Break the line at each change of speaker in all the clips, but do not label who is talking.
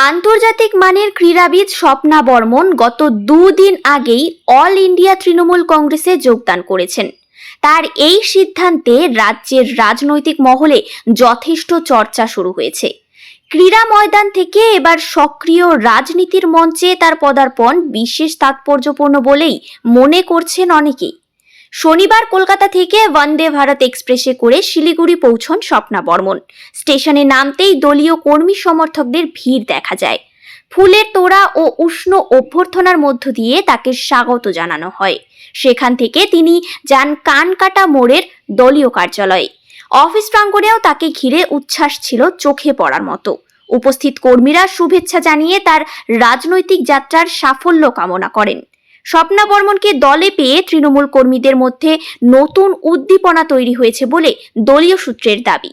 আন্তর্জাতিক মানের ক্রীড়াবিদ স্বপ্না বর্মন গত দুদিন আগেই অল ইন্ডিয়া তৃণমূল কংগ্রেসে যোগদান করেছেন। তার এই সিদ্ধান্তে রাজ্যের রাজনৈতিক মহলে যথেষ্ট চর্চা শুরু হয়েছে। ক্রীড়া ময়দান থেকে এবার সক্রিয় রাজনীতির মঞ্চে তার পদার্পণ বিশেষ তাৎপর্যপূর্ণ বলেই মনে করছেন অনেকেই। শনিবার কলকাতা থেকে বন্দে ভারত এক্সপ্রেসে করে শিলিগুড়ি পৌঁছন স্বপ্না বর্মন। স্টেশনে নামতেই দলীয় কর্মী সমর্থকদের ভিড় দেখা যায়। ফুলের তোড়া ও উষ্ণ অভ্যর্থনার মধ্য দিয়ে তাকে স্বাগত জানানো হয়। সেখান থেকে তিনি যান কানকাটা মোড়ের দলীয় কার্যালয়ে। অফিস প্রাঙ্গণেও তাকে ঘিরে উচ্ছ্বাস ছিল চোখে পড়ার মতো। উপস্থিত কর্মীরা শুভেচ্ছা জানিয়ে তার রাজনৈতিক যাত্রার সাফল্য কামনা করেন। স্বপ্না বর্মনকে দলে পেয়ে তৃণমূল কর্মীদের মধ্যে নতুন উদ্দীপনা তৈরি হয়েছে বলে দলীয় সূত্রের দাবি।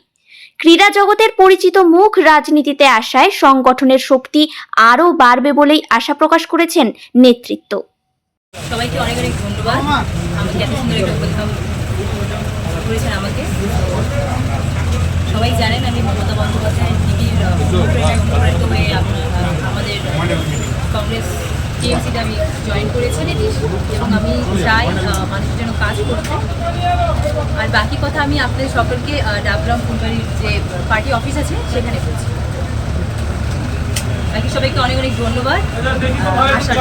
ক্রীড়া জগতের পরিচিত মুখ রাজনীতিতে আসায় সংগঠনের শক্তি আরও বাড়বে বলেই আশা প্রকাশ করেছেন নেতৃত্ব।
সবাইকে অনেক অনেক ধন্যবাদ আমাকে এত সুন্দর একটা ওয়েলকাম করেছেন আমাকে। সবাই জানেন আমি মমতা বন্দ্যোপাধ্যায়ের টিভির হয়ে আমাদের কংগ্রেস টিএমসিতে আমি জয়েন করেছি এবং আমি চাই মানুষের জন্য কাজ করতে। আর বাকি কথা আমি আপনাদের সকলকে ডাবগ্রাম ফুলবাড়ির যে পার্টি অফিস আছে সেখানে বলছি। বাকি সবাইকে অনেক অনেক ধন্যবাদ। আশা